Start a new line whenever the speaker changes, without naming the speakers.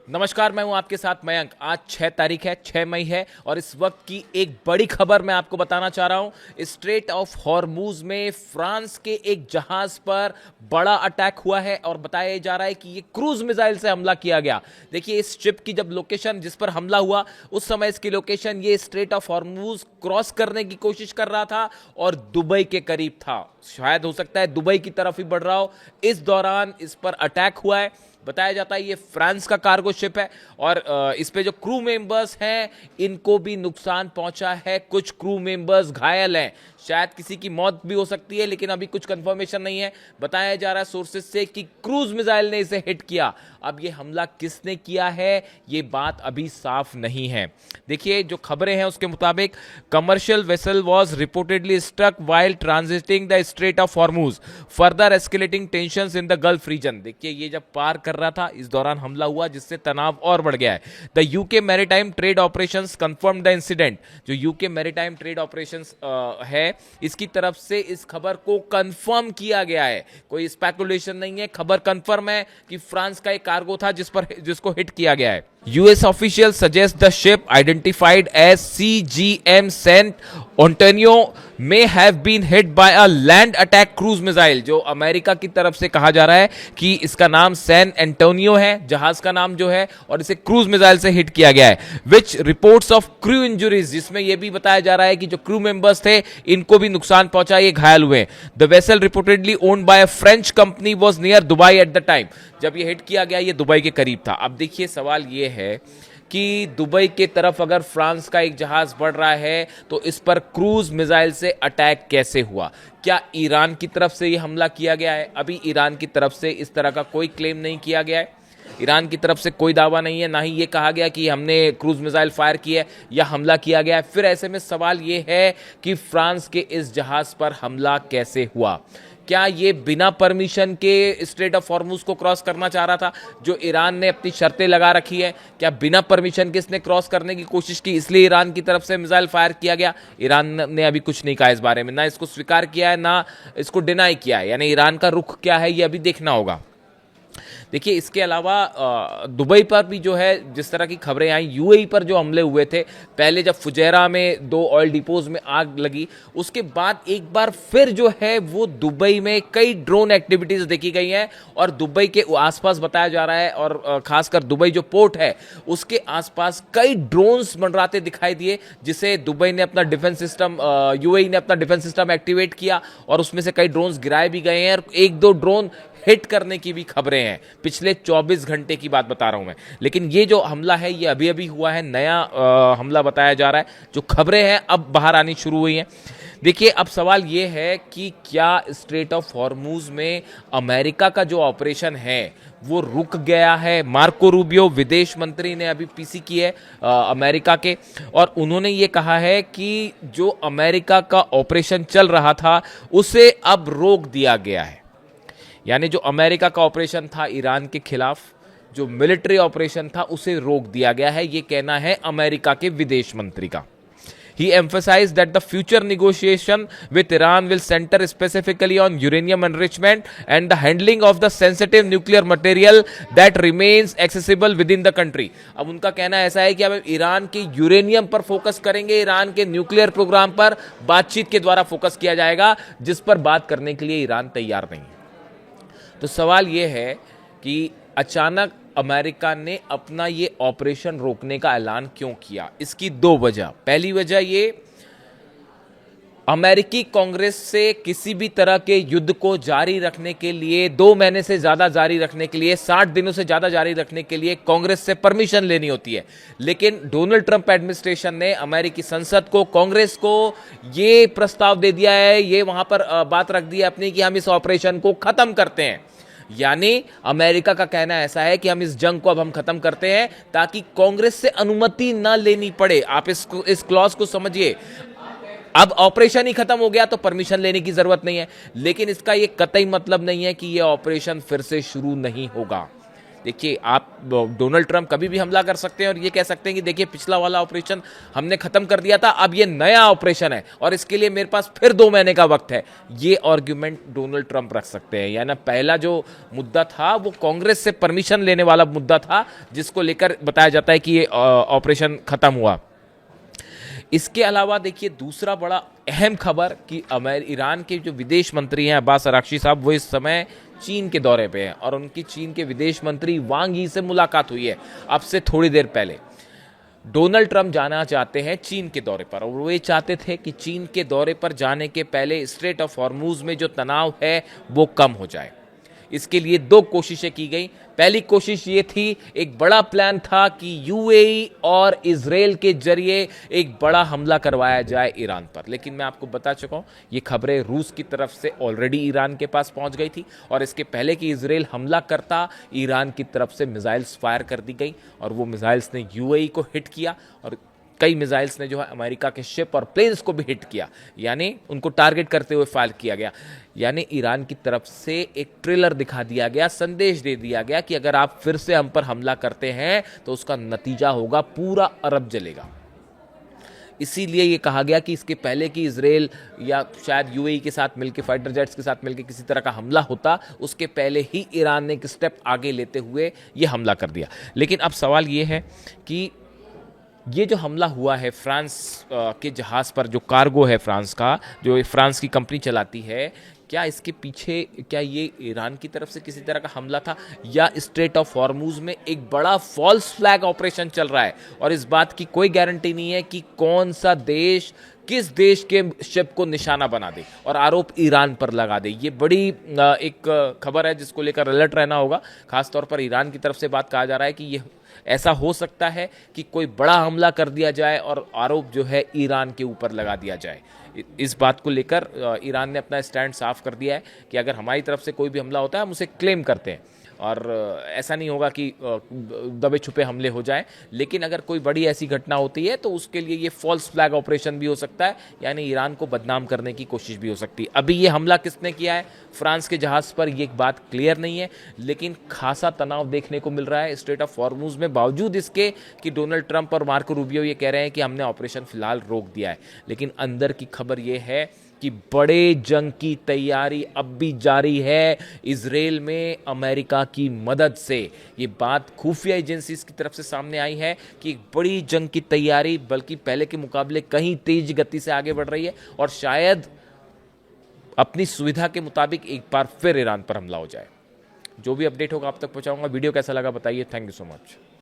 नमस्कार, मैं हूं आपके साथ मयंक। आज 6 तारीख है, 6 मई है और इस वक्त की एक बड़ी खबर मैं आपको बताना चाह रहा हूं। स्ट्रेट ऑफ हॉर्मूज में फ्रांस के एक जहाज पर बड़ा अटैक हुआ है और बताया जा रहा है कि ये क्रूज मिसाइल से हमला किया गया। देखिए, इस शिप की जब लोकेशन जिस पर हमला हुआ उस समय इसकी लोकेशन ये स्ट्रेट ऑफ हॉर्मूज क्रॉस करने की कोशिश कर रहा था और दुबई के करीब था। शायद हो सकता है दुबई की तरफ ही बढ़ रहा हो। इस दौरान इस पर अटैक हुआ है। बताया जाता है ये फ्रांस का कार्गो शिप है और इस पे जो क्रू मेंबर्स हैं इनको भी नुकसान पहुंचा है। कुछ क्रू मेंबर्स घायल हैं, शायद किसी की मौत भी हो सकती है, लेकिन अभी कुछ कंफर्मेशन नहीं है। बताया जा रहा है सोर्सेज से कि क्रूज मिसाइल ने इसे हिट किया। अब ये हमला किसने किया है ये बात अभी साफ नहीं है। देखिए, जो खबरें हैं उसके मुताबिक commercial vessel was reportedly struck while transiting the strait of Hormuz, further escalating tensions in the gulf region. देखिए, ये जब पार कर रहा था इस दौरान हमला हुआ जिससे तनाव और बढ़ गया है। The UK maritime trade operations confirm the incident. जो यूके मैरीटाइम ट्रेड ऑपरेशंस है इसकी तरफ से इस खबर को कंफर्म किया गया है। कोई स्पेकुलेशन नहीं है, खबर कंफर्म है कि फ्रांस का एक कार्गो था जिसको हिट किया गया है। US official suggest the ship identified as CGM Saint Antonio may have been hit by a land attack cruise missile। जो अमेरिका की तरफ से कहा जा रहा है कि इसका नाम सैन एंटोनियो है, जहाज का नाम जो है, और इसे क्रूज मिसाइल से हिट किया गया है। विच रिपोर्ट्स ऑफ क्रू इंजुरीज, जिसमें यह भी बताया जा रहा है कि जो क्रू मेंबर्स थे इनको भी नुकसान पहुंचा, ये घायल हुए। The vessel reportedly owned by a French company was near Dubai at the time. जब ये हिट किया गया ये दुबई के करीब था। अब देखिए, सवाल ये है कि दुबई के तरफ अगर फ्रांस का एक जहाज बढ़ रहा है तो इस पर क्रूज मिसाइल से अटैक कैसे हुआ? क्या ईरान की तरफ से यह हमला किया गया है? अभी ईरान की तरफ से इस तरह का कोई क्लेम नहीं किया गया है। ईरान की तरफ से कोई दावा नहीं है, ना ही ये कहा गया कि हमने क्रूज मिसाइल फायर की है या हमला किया गया है। फिर ऐसे में सवाल ये है कि फ्रांस के इस जहाज पर हमला कैसे हुआ? क्या ये बिना परमिशन के स्ट्रेट ऑफ हॉर्मूज को क्रॉस करना चाह रहा था? जो ईरान ने अपनी शर्तें लगा रखी है, क्या बिना परमिशन के इसने क्रॉस करने की कोशिश की, इसलिए ईरान की तरफ से मिसाइल फायर किया गया? ईरान ने अभी कुछ नहीं कहा इस बारे में, ना इसको स्वीकार किया है ना इसको डिनाई किया है। यानी ईरान का रुख क्या है ये अभी देखना होगा। देखिए, इसके अलावा दुबई पर भी जो है जिस तरह की खबरें आई, यूएई पर जो हमले हुए थे, पहले जब फुजैरा में 2 ऑयल डिपोज में आग लगी, उसके बाद एक बार फिर जो है वो दुबई में कई ड्रोन एक्टिविटीज देखी गई हैं और दुबई के आसपास बताया जा रहा है और खासकर दुबई जो पोर्ट है उसके आसपास कई ड्रोन्स मंडराते दिखाई दिए, जिसे दुबई ने अपना डिफेंस सिस्टम, यूएई ने अपना डिफेंस सिस्टम एक्टिवेट किया और उसमें से कई ड्रोन्स गिराए भी गए हैं और 1-2 ड्रोन हिट करने की भी खबरें हैं। पिछले 24 घंटे की बात बता रहा हूं मैं, लेकिन ये जो हमला है ये अभी अभी हुआ है, नया हमला बताया जा रहा है। जो खबरें हैं अब बाहर आनी शुरू हुई हैं। देखिए, अब सवाल ये है कि क्या स्ट्रेट ऑफ हॉर्मूज में अमेरिका का जो ऑपरेशन है वो रुक गया है? मार्को रूबियो विदेश मंत्री ने अभी पीसी की है अमेरिका के, और उन्होंने ये कहा है कि जो अमेरिका का ऑपरेशन चल रहा था उसे अब रोक दिया गया है। यानी जो अमेरिका का ऑपरेशन था ईरान के खिलाफ, जो मिलिट्री ऑपरेशन था उसे रोक दिया गया है, ये कहना है अमेरिका के विदेश मंत्री का। He emphasized that the future negotiation with Iran will center specifically on uranium enrichment and the handling of the sensitive nuclear material that remains accessible within the country। अब उनका कहना ऐसा है कि अब ईरान के यूरेनियम पर फोकस करेंगे, ईरान के न्यूक्लियर प्रोग्राम पर बातचीत के द्वारा फोकस किया जाएगा, जिस पर बात करने के लिए ईरान तैयार नहीं है। तो सवाल यह है कि अचानक अमेरिका ने अपना ये ऑपरेशन रोकने का ऐलान क्यों किया? इसकी 2 वजह। पहली वजह ये, अमेरिकी कांग्रेस से किसी भी तरह के युद्ध को जारी रखने के लिए, 2 महीने से ज्यादा जारी रखने के लिए, 60 दिनों से ज्यादा जारी रखने के लिए कांग्रेस से परमिशन लेनी होती है। लेकिन डोनाल्ड ट्रंप एडमिनिस्ट्रेशन ने अमेरिकी संसद को, कांग्रेस को ये प्रस्ताव दे दिया है, ये वहां पर बात रख दी है अपनी कि हम इस ऑपरेशन को खत्म करते हैं। यानी अमेरिका का कहना ऐसा है कि हम इस जंग को अब हम खत्म करते हैं ताकि कांग्रेस से अनुमति ना लेनी पड़े। आप इस क्लॉज को समझिए। अब ऑपरेशन ही खत्म हो गया तो परमिशन लेने की जरूरत नहीं है, लेकिन इसका यह कतई मतलब नहीं है कि यह ऑपरेशन फिर से शुरू नहीं होगा। देखिए, आप डोनाल्ड ट्रंप कभी भी हमला कर सकते हैं और ये कह सकते हैं कि देखिए पिछला वाला ऑपरेशन हमने खत्म कर दिया था, अब ये नया ऑपरेशन है और इसके लिए मेरे पास फिर 2 महीने का वक्त है। ये आर्ग्यूमेंट डोनाल्ड ट्रंप रख सकते हैं। यानी पहला जो मुद्दा था वो कांग्रेस से परमिशन लेने वाला मुद्दा था, जिसको लेकर बताया जाता है कि ये ऑपरेशन खत्म हुआ। इसके अलावा देखिए दूसरा बड़ा अहम खबर कि ईरान के जो विदेश मंत्री हैं अब्बास अराक्ची साहब, वो इस समय चीन के दौरे पे हैं और उनकी चीन के विदेश मंत्री वांग यी से मुलाकात हुई है अब से थोड़ी देर पहले। डोनाल्ड ट्रंप जाना चाहते हैं चीन के दौरे पर और वो ये चाहते थे कि चीन के दौरे पर जाने के पहले स्ट्रेट ऑफ हॉर्मूज में जो तनाव है वो कम हो जाए। इसके लिए 2 कोशिशें की गई। पहली कोशिश ये थी, एक बड़ा प्लान था कि यूएई और इजराइल के जरिए एक बड़ा हमला करवाया जाए ईरान पर, लेकिन मैं आपको बता चुका हूं ये खबरें रूस की तरफ से ऑलरेडी ईरान के पास पहुंच गई थी और इसके पहले कि इजराइल हमला करता, ईरान की तरफ से मिसाइल्स फायर कर दी गई और वो मिसाइल्स ने यूएई को हिट किया और कई मिसाइल्स ने जो है अमेरिका के शिप और प्लेन्स को भी हिट किया, यानी उनको टारगेट करते हुए फायर किया गया। यानी ईरान की तरफ से एक ट्रेलर दिखा दिया गया, संदेश दे दिया गया कि अगर आप फिर से हम पर हमला करते हैं तो उसका नतीजा होगा पूरा अरब जलेगा। इसीलिए ये कहा गया कि इसके पहले कि इजराइल या शायद यूएई के साथ मिलकर, फाइटर जेट्स के साथ मिलकर किसी तरह का हमला होता, उसके पहले ही ईरान ने एक स्टेप आगे लेते हुए ये हमला कर दिया। लेकिन अब सवाल ये है कि ये जो हमला हुआ है फ्रांस के जहाज़ पर, जो कार्गो है फ्रांस का, जो फ्रांस की कंपनी चलाती है, क्या इसके पीछे, क्या ये ईरान की तरफ से किसी तरह का हमला था या स्ट्रेट ऑफ हॉर्मूज में एक बड़ा फॉल्स फ्लैग ऑपरेशन चल रहा है और इस बात की कोई गारंटी नहीं है कि कौन सा देश किस देश के शिप को निशाना बना दे और आरोप ईरान पर लगा दे। ये बड़ी एक खबर है जिसको लेकर अलर्ट रहना होगा। खासतौर पर ईरान की तरफ से बात कहा जा रहा है कि ये ऐसा हो सकता है कि कोई बड़ा हमला कर दिया जाए और आरोप जो है ईरान के ऊपर लगा दिया जाए। इस बात को लेकर ईरान ने अपना स्टैंड साफ कर दिया है कि अगर हमारी तरफ से कोई भी हमला होता है हम उसे क्लेम करते हैं और ऐसा नहीं होगा कि दबे छुपे हमले हो जाएं। लेकिन अगर कोई बड़ी ऐसी घटना होती है तो उसके लिए ये फॉल्स फ्लैग ऑपरेशन भी हो सकता है, यानी ईरान को बदनाम करने की कोशिश भी हो सकती है। अभी ये हमला किसने किया है फ्रांस के जहाज़ पर, ये एक बात क्लियर नहीं है, लेकिन खासा तनाव देखने को मिल रहा है स्ट्रेट ऑफ हॉर्मूज में, बावजूद इसके कि डोनाल्ड ट्रंप और मार्को रूबियो ये कह रहे हैं कि हमने ऑपरेशन फिलहाल रोक दिया है। लेकिन अंदर की खबर ये है कि बड़े जंग की तैयारी अब भी जारी है इजराइल में अमेरिका की मदद से। ये बात खुफिया एजेंसीज की तरफ से सामने आई है कि एक बड़ी जंग की तैयारी बल्कि पहले के मुकाबले कहीं तेज गति से आगे बढ़ रही है और शायद अपनी सुविधा के मुताबिक एक बार फिर ईरान पर हमला हो जाए। जो भी अपडेट होगा आप तक पहुंचाऊंगा। वीडियो कैसा लगा बताइए। Thank you so much.